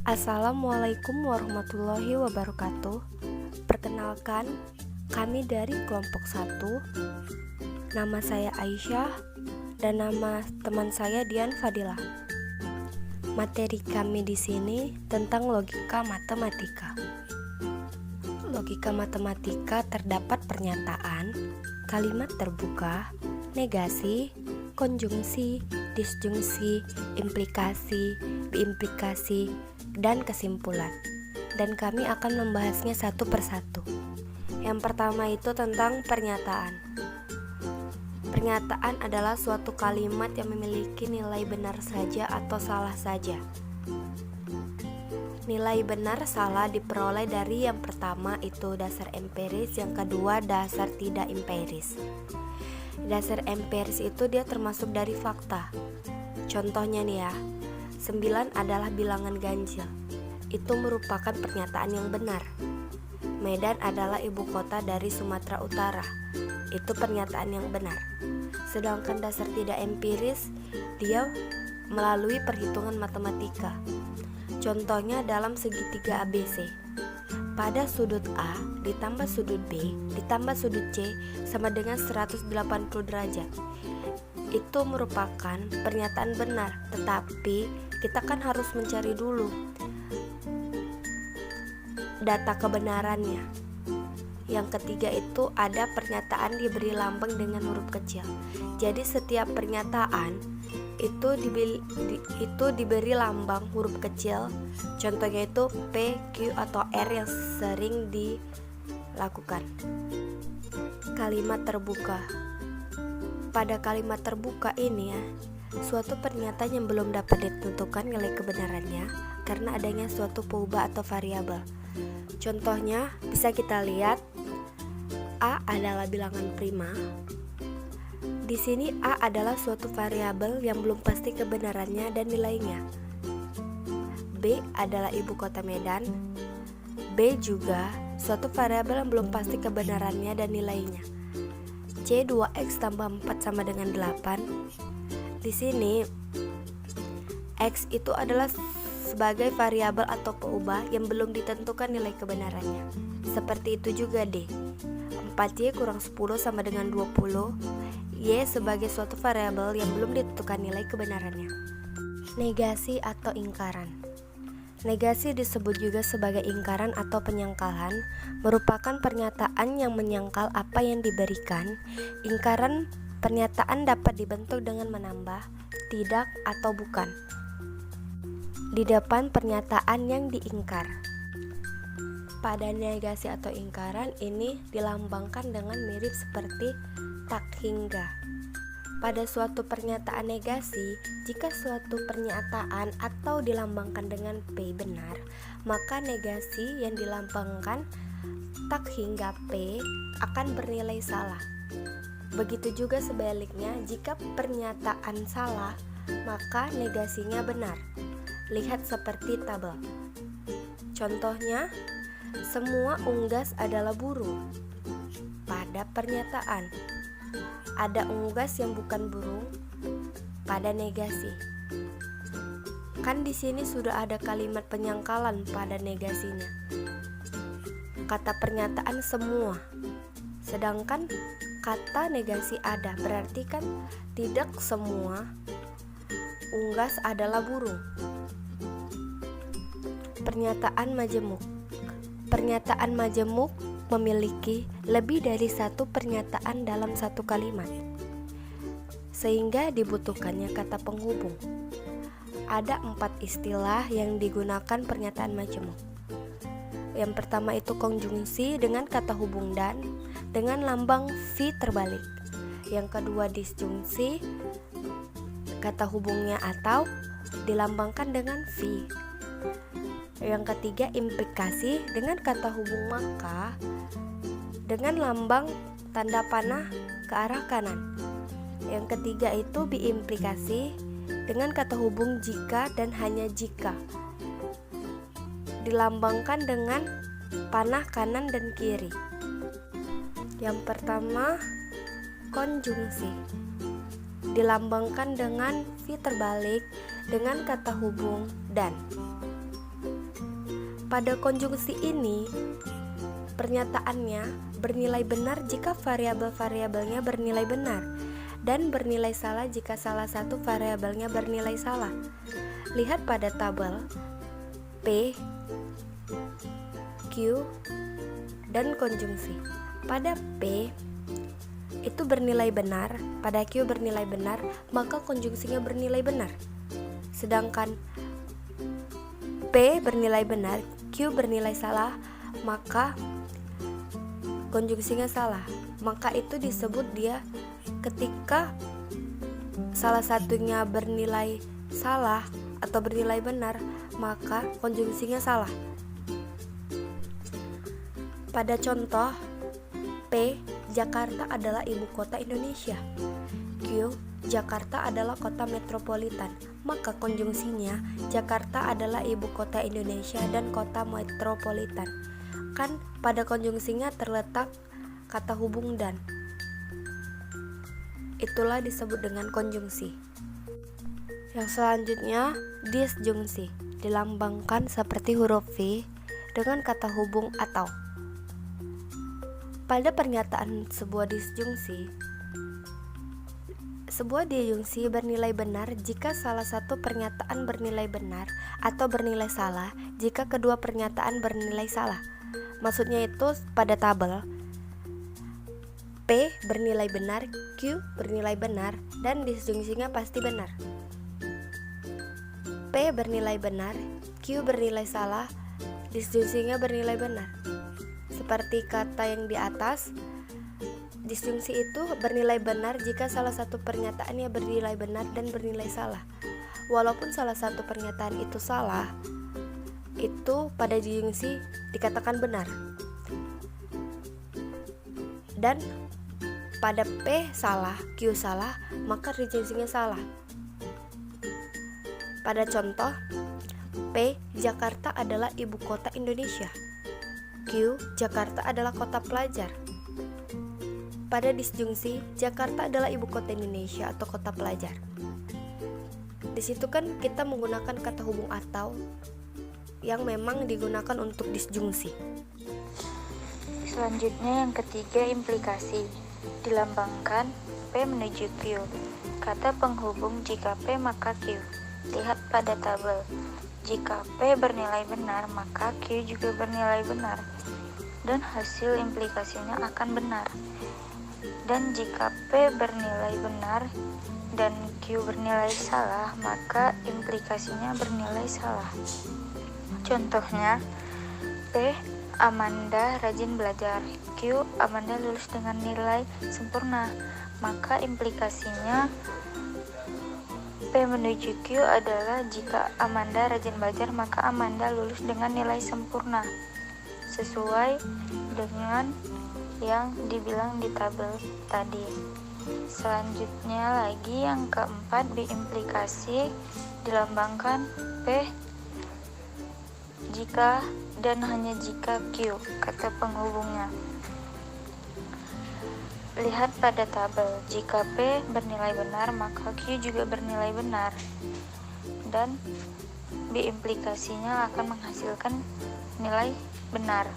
Assalamualaikum warahmatullahi wabarakatuh. Perkenalkan, kami dari kelompok 1. Nama saya Aisyah dan nama teman saya Dian Fadilah. Materi kami di sini tentang logika matematika. Logika matematika terdapat pernyataan, kalimat terbuka, negasi, konjungsi, disjungsi, implikasi, biimplikasi, dan kesimpulan. Dan kami akan membahasnya satu persatu. Yang pertama itu tentang pernyataan. Pernyataan adalah suatu kalimat yang memiliki nilai benar saja atau salah saja. Nilai benar salah diperoleh dari yang pertama itu dasar empiris, yang kedua dasar tidak empiris. Dasar empiris itu dia termasuk dari fakta. Contohnya nih ya, 9 adalah bilangan ganjil. Itu merupakan pernyataan yang benar. Medan adalah ibu kota dari Sumatera Utara. Itu pernyataan yang benar. Sedangkan dasar tidak empiris, dia melalui perhitungan matematika. Contohnya dalam segitiga ABC. Pada sudut A ditambah sudut B ditambah sudut C sama dengan 180 derajat. Itu merupakan pernyataan benar, tetapi kita kan harus mencari dulu data kebenarannya. Yang ketiga itu ada pernyataan diberi lambang dengan huruf kecil. Jadi setiap pernyataan itu diberi lambang huruf kecil. Contohnya itu P, Q, atau R yang sering dilakukan. Kalimat terbuka. Pada kalimat terbuka ini ya, suatu pernyataan yang belum dapat ditentukan nilai kebenarannya karena adanya suatu peubah atau variabel. Contohnya bisa kita lihat A adalah bilangan prima. Di sini A adalah suatu variabel yang belum pasti kebenarannya dan nilainya. B adalah ibu kota Medan. B juga suatu variabel yang belum pasti kebenarannya dan nilainya. C 2x tambah 4 sama dengan 8. Di sini X itu adalah sebagai variabel atau peubah yang belum ditentukan nilai kebenarannya. Seperti itu juga D. 4Y kurang 10 sama dengan 20. Y sebagai suatu variabel yang belum ditentukan nilai kebenarannya. Negasi atau ingkaran. Negasi disebut juga sebagai ingkaran atau penyangkalan, merupakan pernyataan yang menyangkal apa yang diberikan. Ingkaran pernyataan dapat dibentuk dengan menambah tidak atau bukan di depan pernyataan yang diingkar. Pada negasi atau ingkaran ini dilambangkan dengan mirip seperti tak hingga. Pada suatu pernyataan negasi, jika suatu pernyataan atau dilambangkan dengan P benar, maka negasi yang dilambangkan tak hingga P akan bernilai salah. Begitu juga sebaliknya, jika pernyataan salah, maka negasinya benar. Lihat seperti tabel. Contohnya, semua unggas adalah burung. Pada pernyataan, ada unggas yang bukan burung. Pada negasi, kan di sini sudah ada kalimat penyangkalan pada negasinya. Kata pernyataan semua, sedangkan kata negasi ada, berarti kan tidak semua unggas adalah burung. Pernyataan majemuk. Pernyataan majemuk memiliki lebih dari satu pernyataan dalam satu kalimat, sehingga dibutuhkannya kata penghubung. Ada 4 istilah yang digunakan pernyataan majemuk. Yang pertama itu konjungsi dengan kata hubung dan dengan lambang V terbalik. Yang kedua disjungsi, kata hubungnya atau dilambangkan dengan V. Yang ketiga implikasi dengan kata hubung maka dengan lambang tanda panah ke arah kanan. Yang ketiga itu biimplikasi dengan kata hubung jika dan hanya jika, dilambangkan dengan panah kanan dan kiri. Yang pertama konjungsi, dilambangkan dengan V terbalik dengan kata hubung dan. Pada konjungsi ini, pernyataannya bernilai benar jika variabel-variabelnya bernilai benar dan bernilai salah jika salah satu variabelnya bernilai salah. Lihat pada tabel P, Q, dan konjungsi. Pada P itu bernilai benar, pada Q bernilai benar, maka konjungsinya bernilai benar. Sedangkan P bernilai benar, Q bernilai salah, maka konjungsinya salah. Maka itu disebut dia ketika salah satunya bernilai salah atau bernilai benar, maka konjungsinya salah. Pada contoh P, Jakarta adalah ibu kota Indonesia. Q, Jakarta adalah kota metropolitan. Maka konjungsinya Jakarta adalah ibu kota Indonesia dan kota metropolitan. Kan pada konjungsinya terletak kata hubung dan. Itulah disebut dengan konjungsi. Yang selanjutnya, disjungsi, dilambangkan seperti huruf V dengan kata hubung atau. Pada pernyataan sebuah disjungsi bernilai benar jika salah satu pernyataan bernilai benar atau bernilai salah jika kedua pernyataan bernilai salah. Maksudnya itu pada tabel P bernilai benar, Q bernilai benar, dan disjungsinya pasti benar. P bernilai benar, Q bernilai salah, disjungsinya bernilai benar. Seperti kata yang di atas, disjungsi itu bernilai benar jika salah satu pernyataannya bernilai benar dan bernilai salah. Walaupun salah satu pernyataan itu salah, itu pada disjungsi dikatakan benar. Dan pada P salah, Q salah, maka disjungsinya salah. Pada contoh P, Jakarta adalah ibu kota Indonesia. Q, Jakarta adalah kota pelajar. Pada disjungsi, Jakarta adalah ibu kota Indonesia atau kota pelajar. Di situ kan kita menggunakan kata hubung atau yang memang digunakan untuk disjungsi. Selanjutnya yang ketiga, implikasi, dilambangkan P menuju Q. Kata penghubung jika P maka Q. Lihat pada tabel. Jika P bernilai benar, maka Q juga bernilai benar, dan hasil implikasinya akan benar. Dan jika P bernilai benar dan Q bernilai salah, maka implikasinya bernilai salah. Contohnya, P, Amanda rajin belajar. Q, Amanda lulus dengan nilai sempurna. Maka implikasinya P menuju Q adalah jika Amanda rajin belajar, maka Amanda lulus dengan nilai sempurna, sesuai dengan yang dibilang di tabel tadi. Selanjutnya lagi yang keempat, biimplikasi, dilambangkan P jika dan hanya jika Q, kata penghubungnya. Lihat pada tabel, jika P bernilai benar, maka Q juga bernilai benar, dan biimplikasinya akan menghasilkan nilai benar.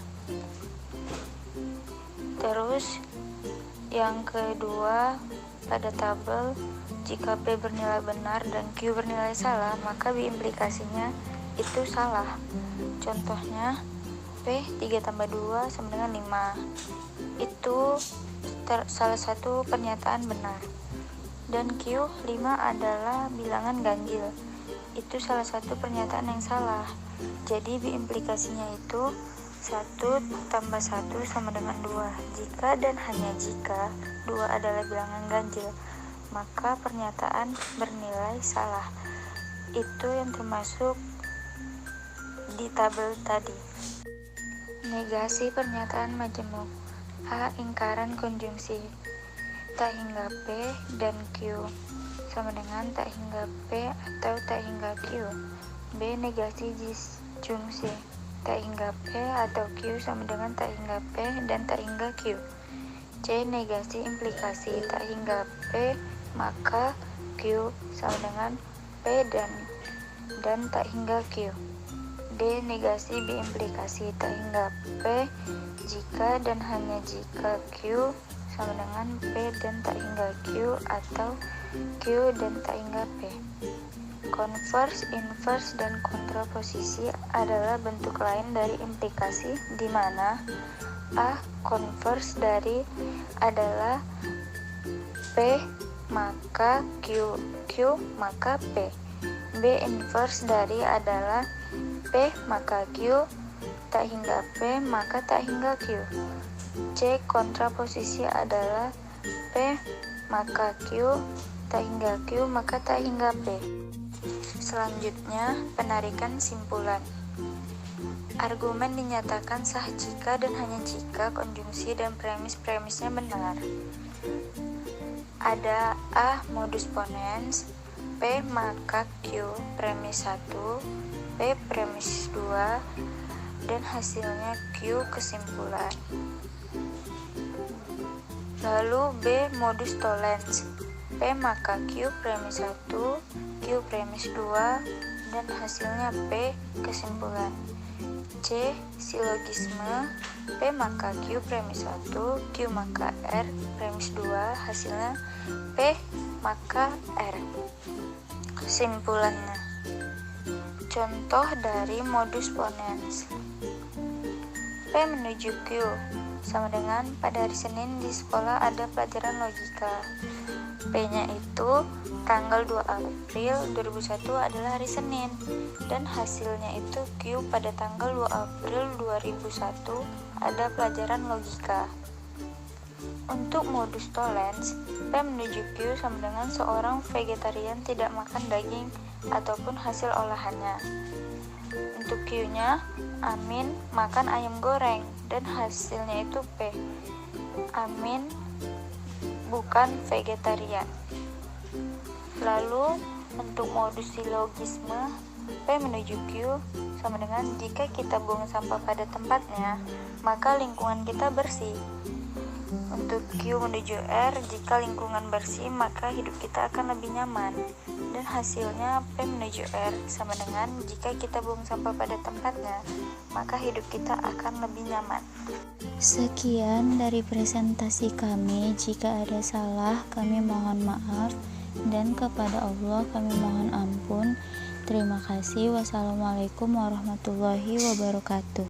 Terus yang kedua, pada tabel, jika P bernilai benar dan Q bernilai salah, maka biimplikasinya itu salah. Contohnya, P 3 tambah 2 sama dengan 5. Itu salah satu pernyataan benar. Dan Q, 5 adalah bilangan ganjil. Itu salah satu pernyataan yang salah. Jadi biimplikasinya itu 1 tambah 1 sama dengan 2. Jika dan hanya jika 2 adalah bilangan ganjil, maka pernyataan bernilai salah. Itu yang termasuk di tabel tadi. Negasi pernyataan majemuk. A. Ingkaran konjungsi. Tak hingga P dan Q sama dengan tak hingga P atau tak hingga Q. B. Negasi disjungsi. Tak hingga P atau Q sama dengan tak hingga P dan tak hingga Q. C. Negasi implikasi. Tak hingga P maka Q sama dengan P dan tak hingga Q. D. D. Negasi B implikasi tak hingga P jika dan hanya jika Q sama dengan P dan tak hingga Q atau Q dan tak hingga P. Konvers, invers, dan kontraposisi adalah bentuk lain dari implikasi di mana A. Konvers dari adalah P maka Q, Q maka P. B. Invers dari adalah P maka Q, tak hingga P maka tak hingga Q. C. Kontraposisi adalah P maka Q, tak hingga Q maka tak hingga P. Selanjutnya, penarikan simpulan. Argumen dinyatakan sah jika dan hanya jika konjungsi dan premis-premisnya benar. Ada A. Modus ponens, P maka Q premis 1, P premis 2, dan hasilnya Q kesimpulan. Lalu B. Modus tollens, P maka Q premis 1, Q premis 2, dan hasilnya P kesimpulan. C. Silogisme, P maka Q premis 1, Q maka R premis 2, hasilnya P maka R. Kesimpulannya, contoh dari modus ponens. P menuju Q sama dengan pada hari Senin di sekolah ada pelajaran logika. P-nya itu tanggal 2 April 2001 adalah hari Senin dan hasilnya itu Q pada tanggal 2 April 2001 ada pelajaran logika. Untuk modus tollens, P menuju Q sama dengan seorang vegetarian tidak makan daging ataupun hasil olahannya. Untuk Q-nya, Amin makan ayam goreng dan hasilnya itu P. Amin bukan vegetarian. Lalu, untuk modus silogisme, P menuju Q sama dengan jika kita buang sampah pada tempatnya, maka lingkungan kita bersih. Untuk Q menuju R, jika lingkungan bersih, maka hidup kita akan lebih nyaman. Dan hasilnya P menuju R sama dengan jika kita buang sampah pada tempatnya, maka hidup kita akan lebih nyaman. Sekian dari presentasi kami. Jika ada salah, kami mohon maaf. Dan kepada Allah kami mohon ampun. Terima kasih. Wassalamualaikum warahmatullahi wabarakatuh.